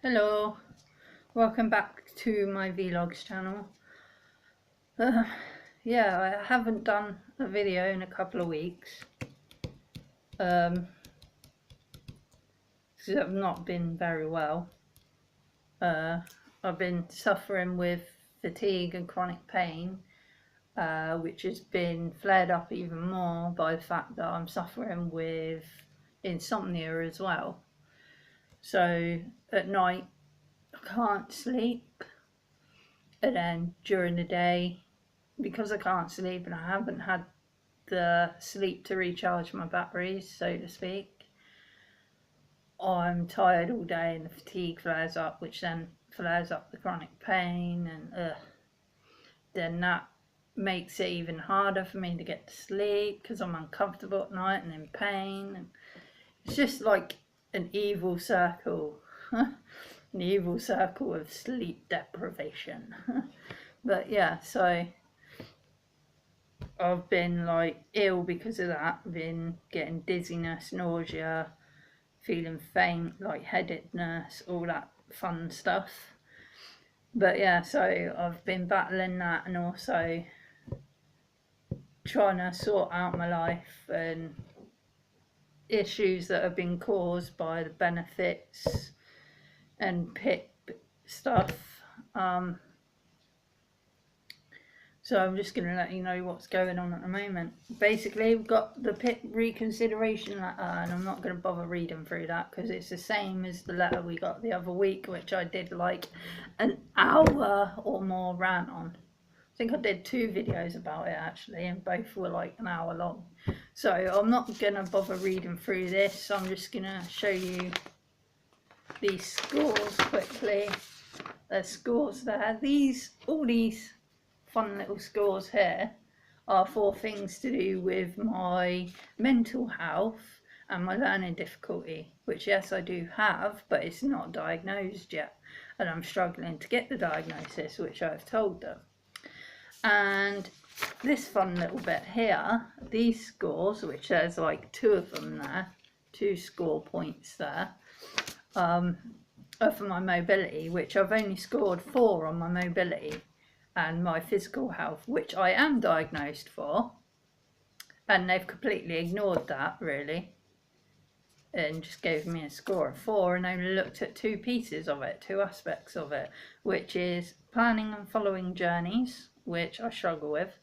Hello, welcome back to my vlogs channel. Yeah, I haven't done a video in a couple of weeks because I've not been very well. I've been suffering with fatigue and chronic pain, which has been flared up even more by the fact that I'm suffering with insomnia as well. So at night I can't sleep, and then during the day, because I can't sleep and I haven't had the sleep to recharge my batteries, so to speak, I'm tired all day and the fatigue flares up, which then flares up the chronic pain, and then that makes it even harder for me to get to sleep because I'm uncomfortable at night and in pain. And it's just like an evil circle, an evil circle of sleep deprivation. But yeah, so I've been like ill because of that. I've been getting dizziness, nausea, feeling faint, lightheadedness, all that fun stuff. But yeah, so I've been battling that and also trying to sort out my life and issues that have been caused by the benefits and PIP stuff. So I'm just going to let you know what's going on at the moment. Basically, we've got the PIP reconsideration letter, and I'm not going to bother reading through that because it's the same as the letter we got the other week, which I did like an hour or more rant on. I think I did 2 videos about it actually, and both were like an hour long. So I'm not going to bother reading through this. I'm just going to show you these scores quickly. There's scores there. All these fun little scores here are for things to do with my mental health and my learning difficulty, which yes I do have, but it's not diagnosed yet, and I'm struggling to get the diagnosis, which I've told them. And this fun little bit here, these scores, which there's like 2 of them there, 2 score points there, are for my mobility, which I've only scored 4 on my mobility and my physical health, which I am diagnosed for, and they've completely ignored that really and just gave me a score of 4 and only looked at 2 pieces of it, 2 aspects of it, which is planning and following journeys, which I struggle with,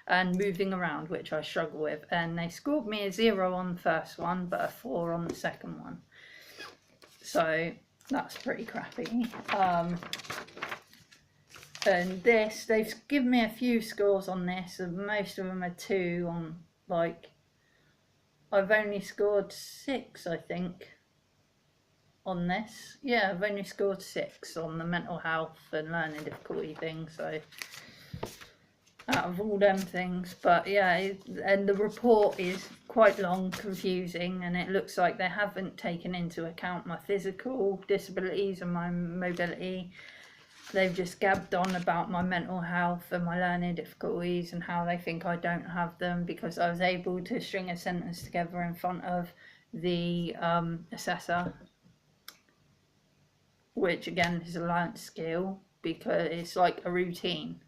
and moving around, which I struggle with, and they scored me a 0 on the first one but a 4 on the second one, so that's pretty crappy. And this, they've given me a few scores on this, and most of them are 2 on, like, I've only scored 6 I think on this. Yeah, I've only scored 6 on the mental health and learning difficulty thing, so out of all them things. But yeah, and the report is quite long, confusing, and it looks like they haven't taken into account my physical disabilities and my mobility. They've just gabbed on about my mental health and my learning difficulties and how they think I don't have them because I was able to string a sentence together in front of the assessor, which again is a learnt skill because it's like a routine.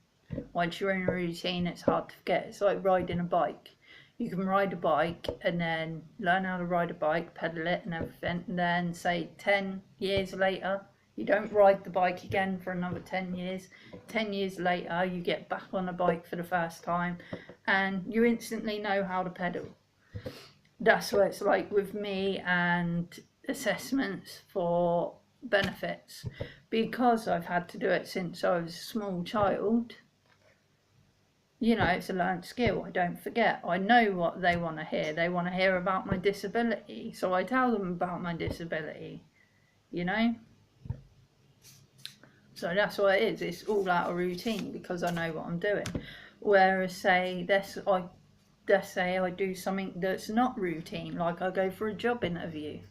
Once you're in a routine, it's hard to forget. It's like riding a bike. You can ride a bike and then learn how to ride a bike, pedal it and everything, and then say 10 years later you don't ride the bike again for another 10 years. 10 years later, you get back on a bike for the first time and you instantly know how to pedal. That's what it's like with me and assessments for benefits. Because I've had to do it since I was a small child, you know, it's a learned skill. I don't forget. I know what they want to hear. They want to hear about my disability, so I tell them about my disability, you know. So that's what it is. It's all out of routine because I know what I'm doing. Whereas say let's say I do something that's not routine, like I go for a job interview.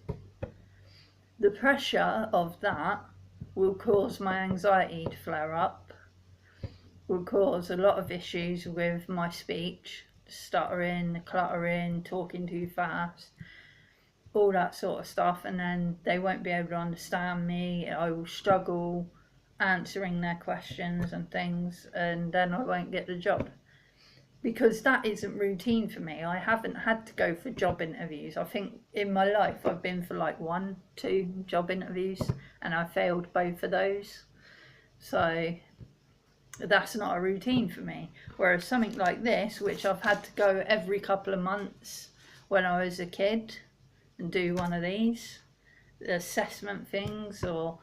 The pressure of that will cause my anxiety to flare up, will cause a lot of issues with my speech, stuttering, cluttering, talking too fast. all that sort of stuff, and then they won't be able to understand me. I will struggle answering their questions and things, and then I won't get the job, because that isn't routine for me. I haven't had to go for job interviews. I think in my life I've been for like 1-2 job interviews, and I failed both of those. So that's not a routine for me. Whereas something like this, which I've had to go every couple of months when I was a kid and do one of these assessment things or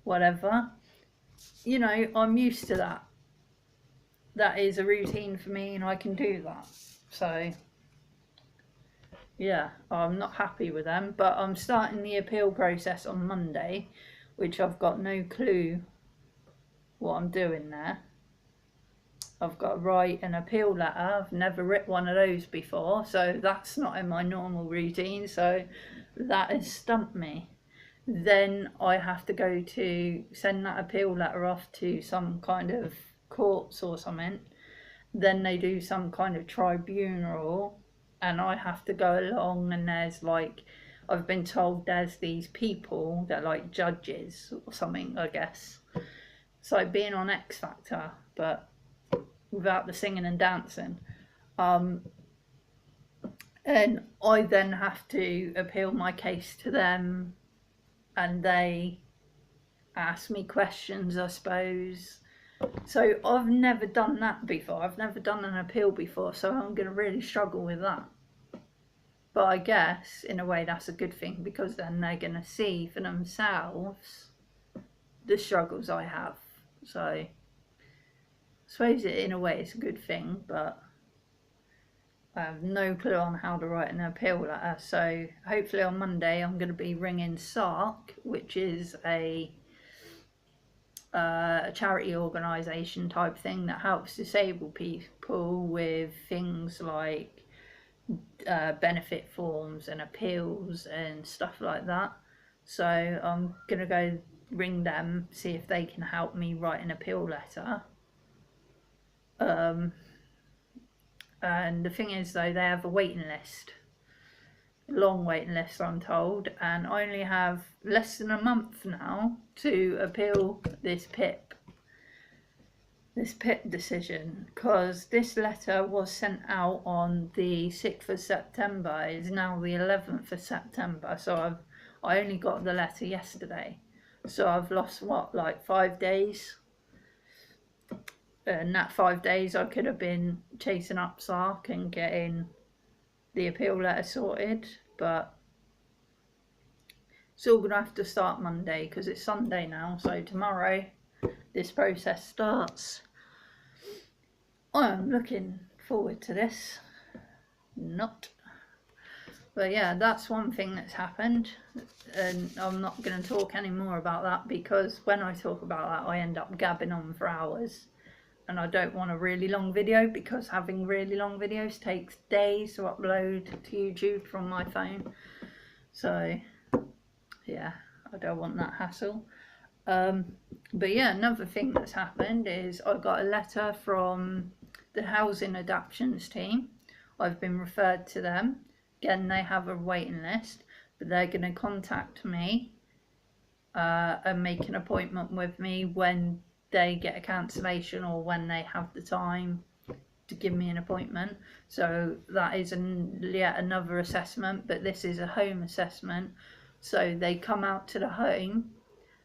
whatever, you know, I'm used to that. That is a routine for me, and I can do that. So yeah, I'm not happy with them, but I'm starting the appeal process on Monday, which I've got no clue what I'm doing there. I've got to write an appeal letter. I've never written one of those before, so that's not in my normal routine, so that has stumped me. Then I have to go to send that appeal letter off to some kind of courts or something. Then they do some kind of tribunal, and I have to go along, and there's like, I've been told there's these people that are like judges or something, I guess. It's like being on X Factor, but without the singing and dancing. And I then have to appeal my case to them, and they ask me questions, I suppose. So I've never done that before. I've never done an appeal before, so I'm going to really struggle with that. But I guess in a way that's a good thing, because then they're going to see for themselves the struggles I have. So I suppose in a way it's a good thing, but I have no clue on how to write an appeal letter. So hopefully on Monday I'm going to be ringing SARC, which is a charity organisation type thing that helps disabled people with things like benefit forms and appeals and stuff like that. So I'm going to go ring them, see if they can help me write an appeal letter. And the thing is though, they have a waiting list, long waiting list I'm told, and I only have less than a month now to appeal this PIP decision, because this letter was sent out on the 6th of September. It's now the 11th of September, so I only got the letter yesterday, so I've lost what, like 5 days. And that 5 days I could have been chasing up SARC and getting the appeal letter sorted, but it's all going to have to start Monday because it's Sunday now, so tomorrow this process starts. I'm looking forward to this. Not. But yeah, that's one thing that's happened, and I'm not going to talk any more about that, because when I talk about that I end up gabbing on for hours, and I don't want a really long video, because having really long videos takes days to upload to YouTube from my phone. So yeah, I don't want that hassle. But yeah, another thing that's happened is I got a letter from the housing adaptions team. I've been referred to them. Again, they have a waiting list, but they're going to contact me and make an appointment with me when they get a cancellation or when they have the time to give me an appointment. So that is yet another assessment, but this is a home assessment. So they come out to the home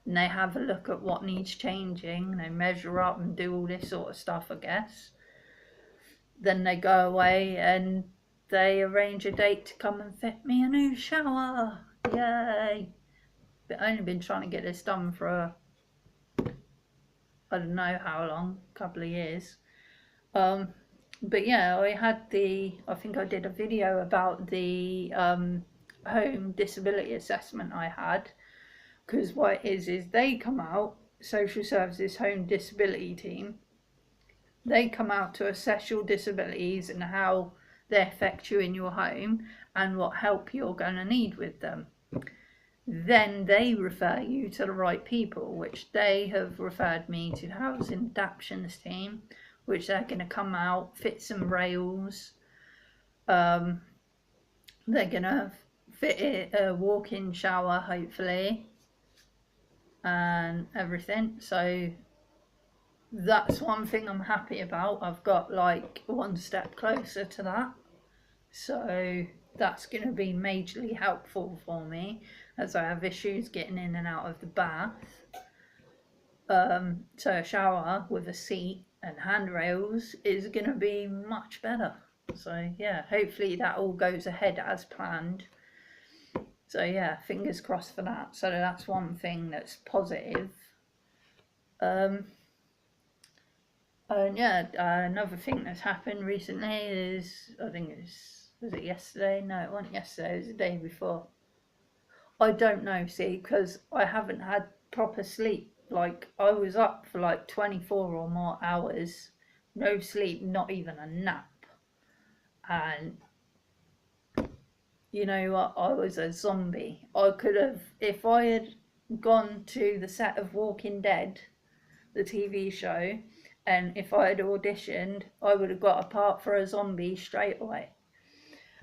and they have a look at what needs changing. They measure up and do all this sort of stuff, I guess. Then they go away and they arrange a date to come and fit me a new shower. Yay! But I've only been trying to get this done for I don't know how long, a couple of years. But yeah, I think I did a video about the home disability assessment I had, because what it is they come out, social services home disability team, they come out to assess your disabilities and how they affect you in your home and what help you're going to need with them. Then they refer you to the right people, which they have referred me to the housing adaptions team, which they're going to come out, fit some rails. They're going to fitted a walk-in shower, hopefully, and everything. So that's one thing I'm happy about. I've got like one step closer to that. So that's going to be majorly helpful for me as I have issues getting in and out of the bath. So a shower with a seat and handrails is going to be much better. So yeah, hopefully that all goes ahead as planned. So yeah, fingers crossed for that. So that's one thing that's positive. And yeah, another thing that's happened recently is, I think was it yesterday? No, it wasn't yesterday, it was the day before. I don't know, see, because I haven't had proper sleep. Like, I was up for like 24 or more hours, no sleep, not even a nap. And you know what? I was a zombie. I could have, if I had gone to the set of Walking Dead, the TV show, and if I had auditioned, I would have got a part for a zombie straight away.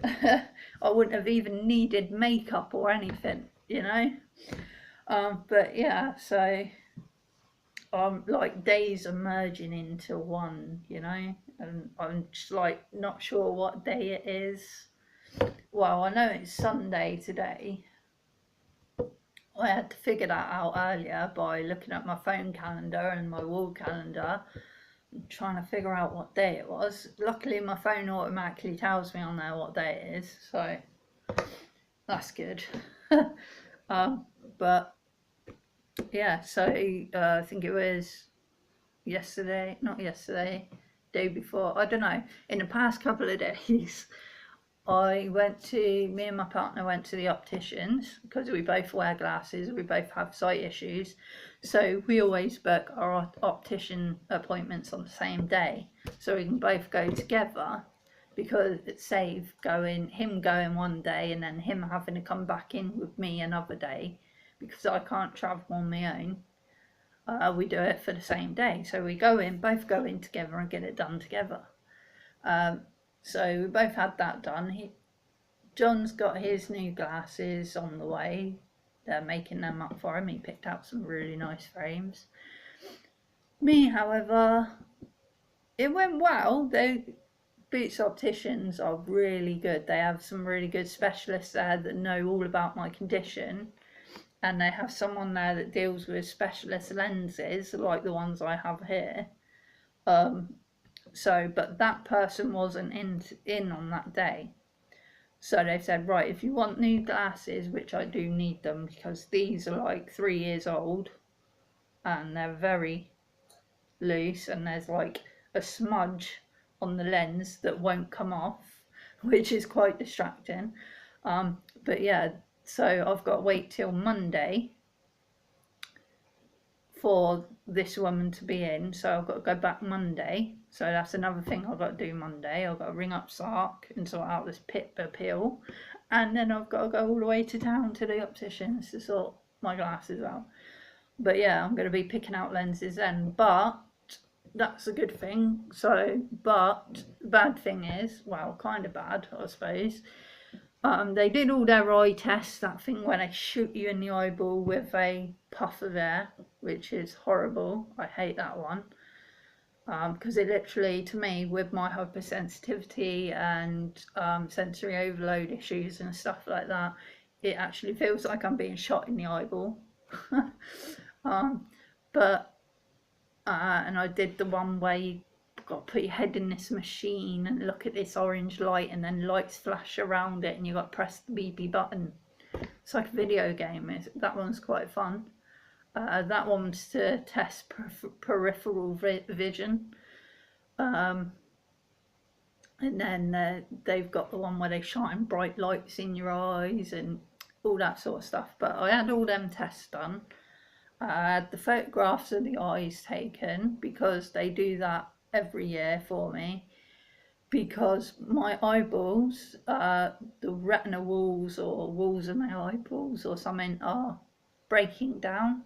I wouldn't have even needed makeup or anything, you know. But yeah, so like days are merging into one, you know, and I'm just like not sure what day it is. Well, I know it's Sunday today. I had to figure that out earlier by looking at my phone calendar and my wall calendar, trying to figure out what day it was. Luckily my phone automatically tells me on there what day it is, so that's good. But yeah, so I think it was not yesterday, day before, I don't know, in the past couple of days me and my partner went to the opticians because we both wear glasses, we both have sight issues, so we always book our optician appointments on the same day so we can both go together, because it's safe him going one day and then him having to come back in with me another day because I can't travel on my own. We do it for the same day, so we both go in together and get it done together. So we both had that done. John's got his new glasses on the way. They're making them up for him. He picked out some really nice frames. Me, however, it went well. Boots opticians are really good. They have some really good specialists there that know all about my condition, and they have someone there that deals with specialist lenses like the ones I have here. But that person wasn't in on that day. So they said, right, if you want new glasses, which I do need them because these are like 3 years old and they're very loose and there's like a smudge on the lens that won't come off, which is quite distracting. But yeah, so I've got to wait till Monday for this woman to be in, so I've got to go back Monday. So that's another thing I've got to do Monday. I've got to ring up Sark and sort out this PIP appeal, and then I've got to go all the way to town to the opticians to sort my glasses out. But yeah, I'm going to be picking out lenses then, but that's a good thing. But the bad thing is, well, kind of bad, I suppose. They did all their eye tests, that thing where they shoot you in the eyeball with a puff of air, which is horrible. I hate that one. Because it literally, to me, with my hypersensitivity and sensory overload issues and stuff like that, it actually feels like I'm being shot in the eyeball. And I did the one where you got to put your head in this machine and look at this orange light and then lights flash around it and you got to press the beepy button. It's like a video game. That one's quite fun. That one's to test peripheral vision. And then they've got the one where they shine bright lights in your eyes and all that sort of stuff. But I had all them tests done. I had the photographs of the eyes taken because they do that every year for me, because my eyeballs, the retina walls or walls of my eyeballs or something are breaking down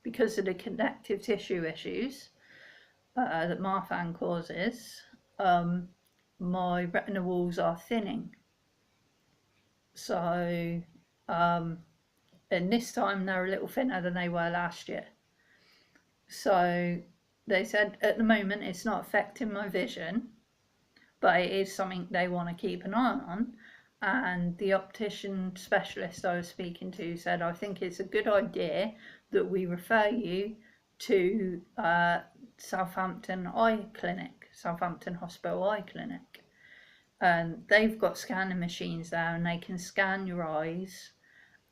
because of the connective tissue issues that Marfan causes. My retina walls are thinning, so and this time they're a little thinner than they were last year. So they said at the moment it's not affecting my vision, but it is something they want to keep an eye on. And the optician specialist I was speaking to said, I think it's a good idea that we refer you to Southampton Eye Clinic, Southampton Hospital Eye Clinic. And they've got scanning machines there, and they can scan your eyes,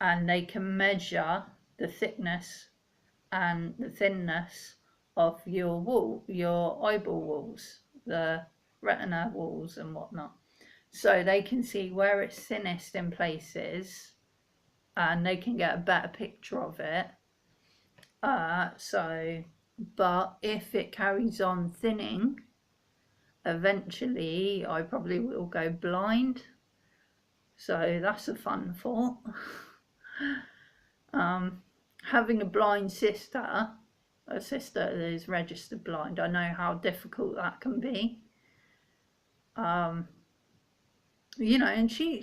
and they can measure the thickness and the thinness of your eyeball walls, the retina walls and whatnot. So they can see where it's thinnest in places, and they can get a better picture of it. But if it carries on thinning, eventually I probably will go blind. So that's a fun thought. Having a blind sister, a sister that is registered blind, I know how difficult that can be. You know, and she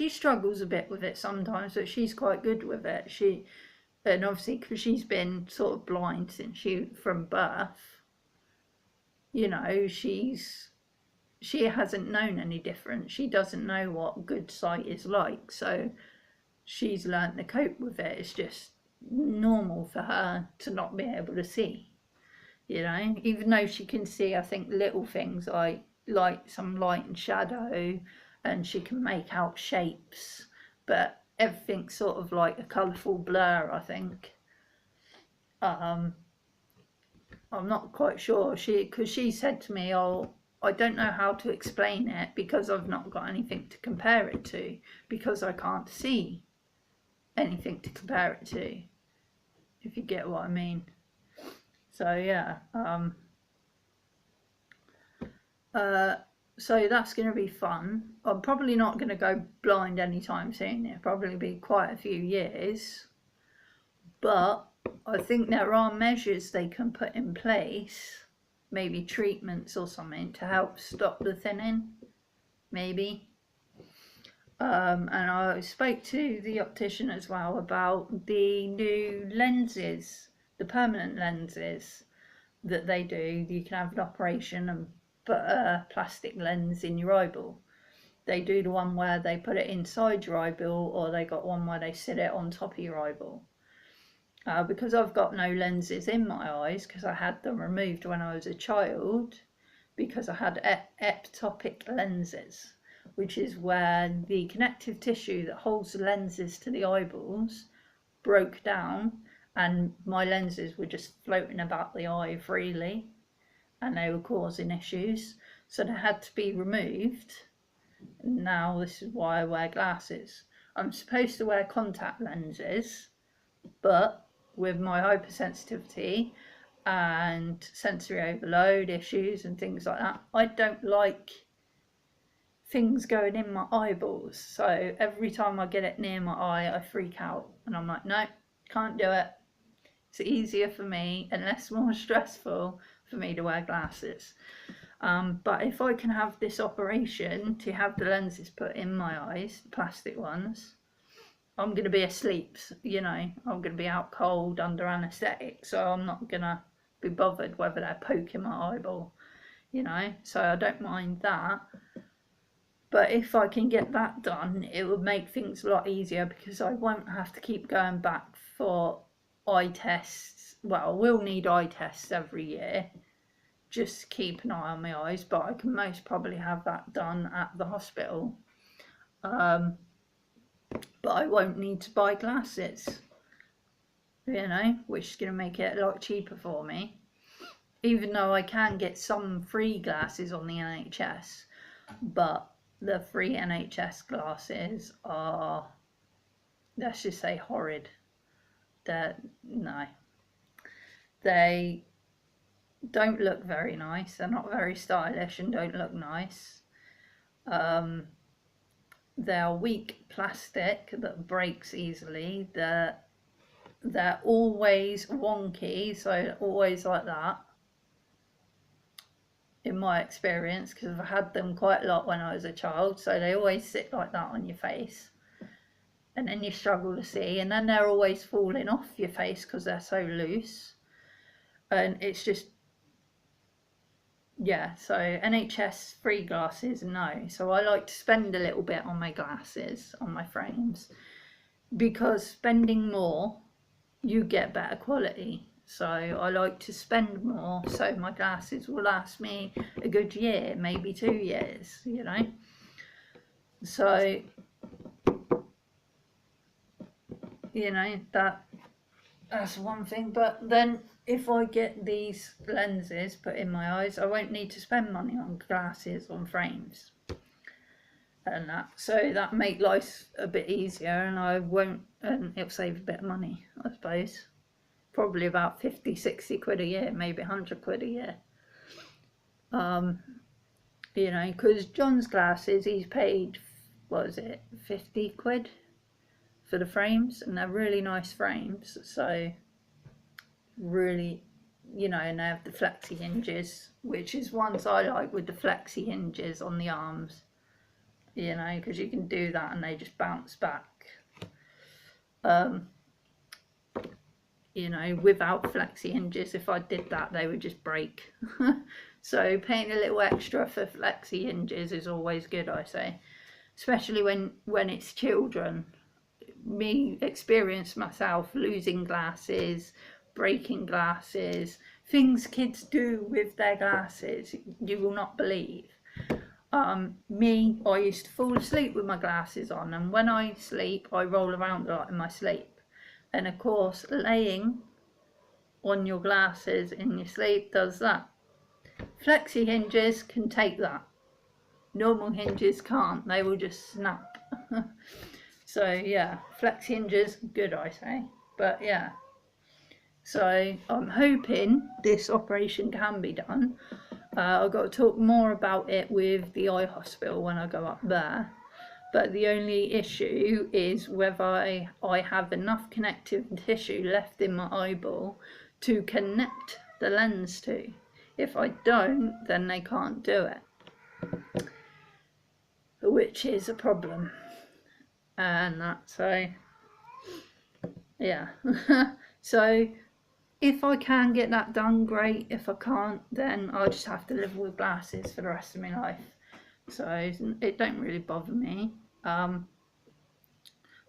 struggles a bit with it sometimes, but she's quite good with it. And obviously because she's been sort of blind since from birth, you know, she hasn't known any different. She doesn't know what good sight is like, so she's learnt to cope with it. It's just normal for her to not be able to see, you know, even though she can see, I think, little things like some light and shadow, and she can make out shapes, but everything's sort of like a colourful blur, I think. I'm not quite sure, because she said to me, oh, I don't know how to explain it because I've not got anything to compare it to, because I can't see anything to compare it to, if you get what I mean. So yeah, so that's going to be fun. I'm probably not going to go blind anytime soon. It'll probably be quite a few years, but I think there are measures they can put in place, maybe treatments or something, to help stop the thinning, maybe. And I spoke to the optician as well about the new lenses, the permanent lenses that they do. You can have an operation and put a plastic lens in your eyeball. They do the one where they put it inside your eyeball, or they got one where they sit it on top of your eyeball. Because I've got no lenses in my eyes, because I had them removed when I was a child, because I had ectopic lenses, which is where the connective tissue that holds the lenses to the eyeballs broke down, and my lenses were just floating about the eye freely, and they were causing issues, so they had to be removed. Now this is why I wear glasses. I'm supposed to wear contact lenses, but with my hypersensitivity and sensory overload issues and things like that, I don't like things going in my eyeballs. So every time I get it near my eye, I freak out, and I'm like, no, can't do it. It's easier for me and less more stressful for me to wear glasses. But if I can have this operation to have the lenses put in my eyes, the plastic ones, I'm going to be asleep, you know, I'm going to be out cold under anaesthetic, so I'm not going to be bothered whether they're poking my eyeball, you know, so I don't mind that. But if I can get that done, it would make things a lot easier, because I won't have to keep going back for eye tests. Well, we'll need eye tests every year, just to keep an eye on my eyes, but I can most probably have that done at the hospital. But I won't need to buy glasses, you know, which is going to make it a lot cheaper for me. Even though I can get some free glasses on the NHS, but the free NHS glasses are, let's just say, horrid. No, they don't look very nice. They're not very stylish and don't look nice. They're weak plastic that breaks easily. They're always wonky, so always like that, in my experience, because I've had them quite a lot when I was a child, so they always sit like that on your face. and then you struggle to see, and then they're always falling off your face because they're so loose, and it's just, yeah. So NHS free glasses, no. So I like to spend a little bit on my glasses, on my frames, because spending more, you get better quality. So I like to spend more so my glasses will last me a good year, maybe 2 years, you know. So, you know, that's one thing. But then if I get these lenses put in my eyes, I won't need to spend money on glasses, on frames and that. So that make life a bit easier, and I won't, and it'll save a bit of money, I suppose. Probably about 50, 60 quid a year, maybe 100 quid a year. You know, because John's glasses, he's paid, what is it, 50 quid for the frames, and they're really nice frames. So really, you know, and they have the flexi hinges, which is ones I like, with the flexi hinges on the arms, you know, because you can do that and they just bounce back. You know, without flexi hinges, if I did that, they would just break. So paying a little extra for flexi hinges is always good, I say, especially when it's children. Me experience myself losing glasses, breaking glasses, things kids do with their glasses you will not believe. I used to fall asleep with my glasses on, and when I sleep I roll around a lot in my sleep, and of course laying on your glasses in your sleep does that. Flexi hinges can take that, normal hinges can't, they will just snap. So yeah, flexi hinges, good, I say. But yeah, so I'm hoping this operation can be done. I've got to talk more about it with the eye hospital when I go up there. But the only issue is whether I have enough connective tissue left in my eyeball to connect the lens to. If I don't, then they can't do it, which is a problem. And that, so yeah. So if I can get that done, great. If I can't, then I'll just have to live with glasses for the rest of my life. So it don't really bother me. But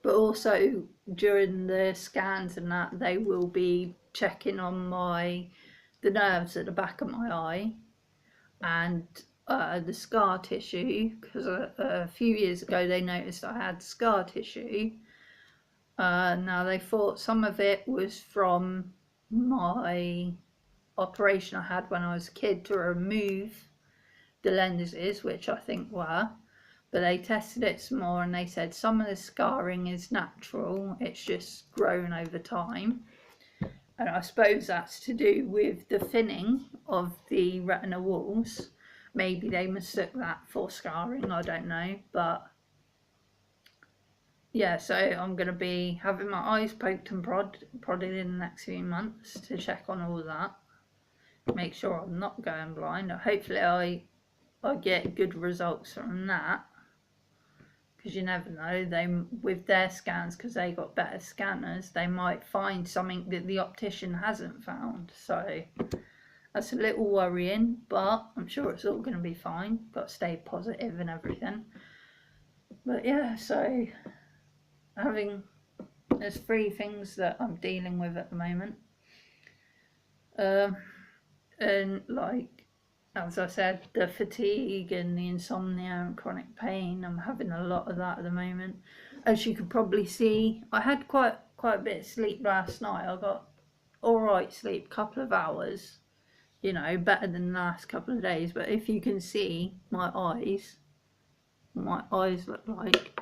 also during the scans and that, they will be checking on the nerves at the back of my eye and the scar tissue, because a few years ago they noticed I had scar tissue. Now they thought some of it was from my operation I had when I was a kid to remove the lenses, which I think were, but they tested it some more and they said some of the scarring is natural, it's just grown over time. And I suppose that's to do with the thinning of the retina walls. Maybe they mistook that for scarring, I don't know. But yeah, so I'm going to be having my eyes poked and prodded in the next few months to check on all that, make sure I'm not going blind. Hopefully I get good results from that, because you never know, they, with their scans, because they got better scanners, they might find something that the optician hasn't found. So that's a little worrying, but I'm sure it's all going to be fine. Got to stay positive and everything. But yeah, so there's 3 things that I'm dealing with at the moment, and like, as I said, the fatigue and the insomnia and chronic pain, I'm having a lot of that at the moment. As you could probably see, I had quite a bit of sleep last night. I got alright sleep, couple of hours, you know, better than the last couple of days. But if you can see my eyes look like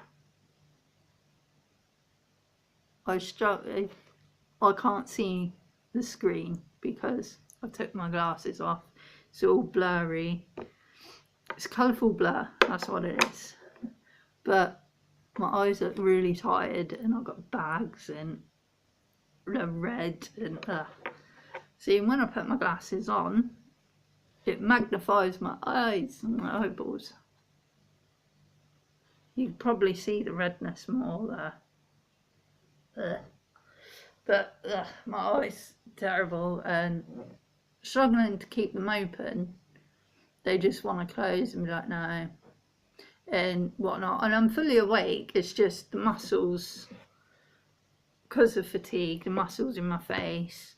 I can't see the screen because I took my glasses off. It's all blurry. It's colourful blur, that's what it is. But my eyes look really tired, and I've got bags and they're red and See, when I put my glasses on, it magnifies my eyes and my eyeballs. You can probably see the redness more there. But my eyes terrible, and struggling to keep them open. They just want to close and be like, no, and whatnot. And I'm fully awake. It's just the muscles, because of fatigue, the muscles in my face,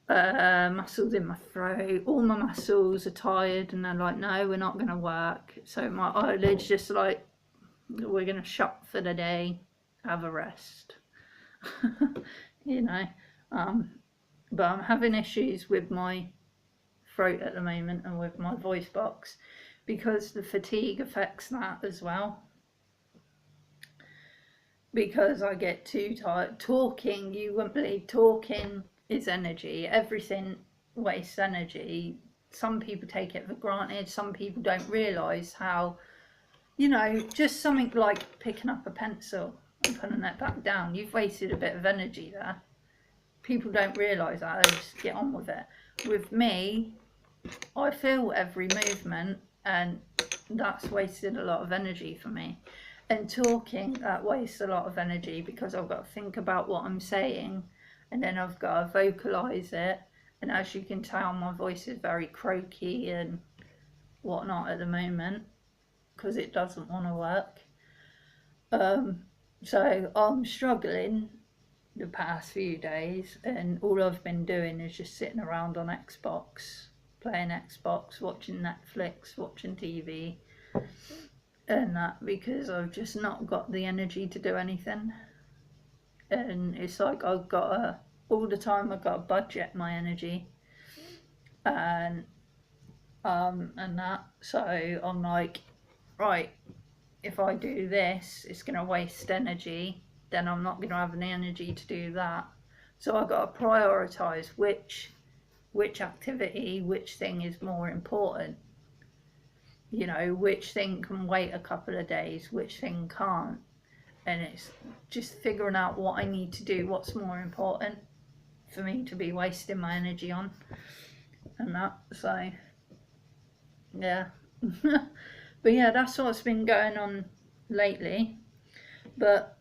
muscles in my throat, all my muscles are tired, and they're like, no, we're not going to work. So my eyelids just like, we're going to shut for the day, have a rest. You know, but I'm having issues with my throat at the moment and with my voice box, because the fatigue affects that as well. Because I get too tired. Talking, you wouldn't believe, talking is energy. Everything wastes energy. Some people take it for granted. Some people don't realise how, you know, just something like picking up a pencil and putting it back down, you've wasted a bit of energy there. People don't realise that, they just get on with it. With me, I feel every movement, and that's wasted a lot of energy for me. And talking, that wastes a lot of energy, because I've got to think about what I'm saying, and then I've got to vocalise it. And as you can tell, my voice is very croaky and whatnot at the moment, because it doesn't want to work. So I'm struggling the past few days, and all I've been doing is just sitting around on Xbox, playing Xbox, watching Netflix, watching TV and that, because I've just not got the energy to do anything. And it's like I've got to, all the time I've got to budget my energy and that. So I'm like, right, if I do this, it's going to waste energy, then I'm not going to have any energy to do that. So I've got to prioritise which activity, which thing is more important. You know, which thing can wait a couple of days, which thing can't. And it's just figuring out what I need to do, what's more important for me to be wasting my energy on and that. So yeah. But yeah, that's what's been going on lately. But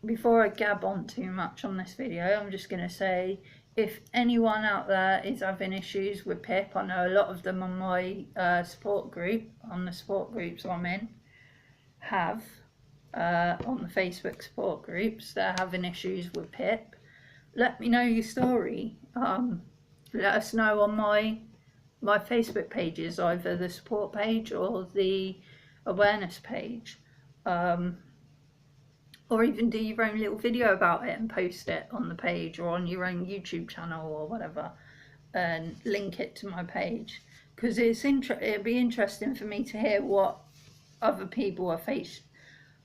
before I gab on too much on this video, I'm just going to say, if anyone out there is having issues with PIP, I know a lot of them on my support group, on the support groups I'm in, have, on the Facebook support groups, they're having issues with PIP. Let me know your story. Let us know on my Facebook pages, either the support page or the awareness page. Or even do your own little video about it and post it on the page, or on your own YouTube channel or whatever, and link it to my page, because it'd be interesting for me to hear what other people are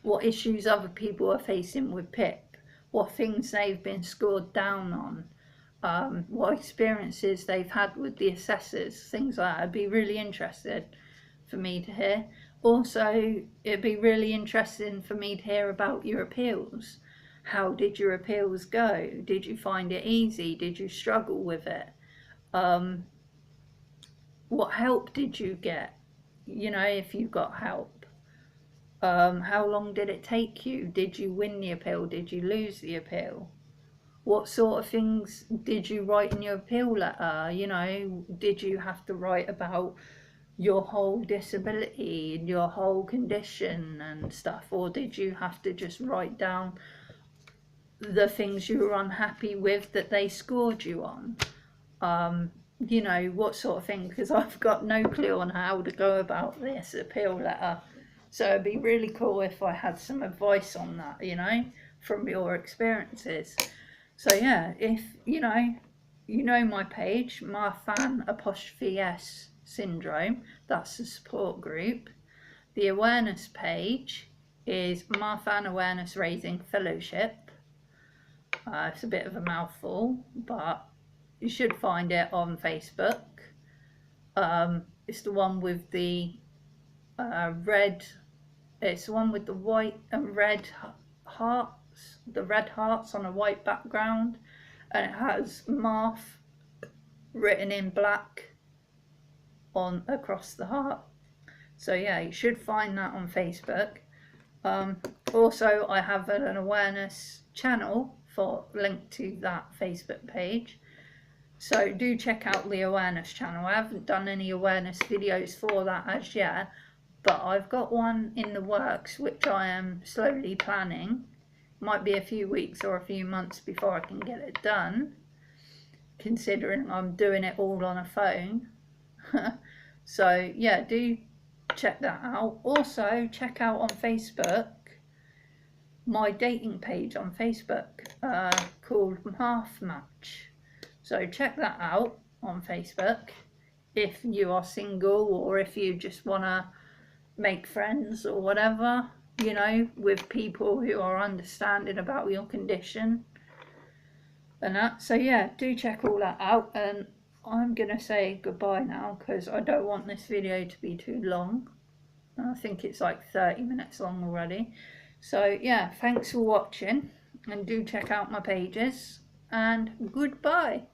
what issues other people are facing with PIP, what things they've been scored down on, what experiences they've had with the assessors, things like that. I'd be really interested for me to hear. Also, it'd be really interesting for me to hear about your appeals. How did your appeals go? Did you find it easy? Did you struggle with it? What help did you get? You know, if you got help. How long did it take you? Did you win the appeal? Did you lose the appeal? What sort of things did you write in your appeal letter? You know, did you have to write about your whole disability and your whole condition and stuff, or did you have to just write down the things you were unhappy with that they scored you on? You know, what sort of thing, because I've got no clue on how to go about this appeal letter. So it'd be really cool if I had some advice on that, you know, from your experiences. So yeah, if you know my page, Marfan_S syndrome, that's the support group. The awareness page is Marfan Awareness Raising Fellowship. It's a bit of a mouthful, but you should find it on Facebook. It's the one with the red, it's the one with the white and red hearts, the red hearts on a white background, and it has Marf written in black on across the heart. So yeah, you should find that on Facebook. Also, I have an awareness channel for link to that Facebook page. So do check out the awareness channel. I haven't done any awareness videos for that as yet, but I've got one in the works which I am slowly planning. Might be a few weeks or a few months before I can get it done, considering I'm doing it all on a phone. So yeah, do check that out. Also check out on Facebook my dating page on Facebook called Half Match. So check that out on Facebook if you are single, or if you just want to make friends or whatever, you know, with people who are understanding about your condition and that. So yeah, do check all that out, and I'm gonna say goodbye now because I don't want this video to be too long. I think it's like 30 minutes long already. So yeah, thanks for watching, and do check out my pages, and goodbye.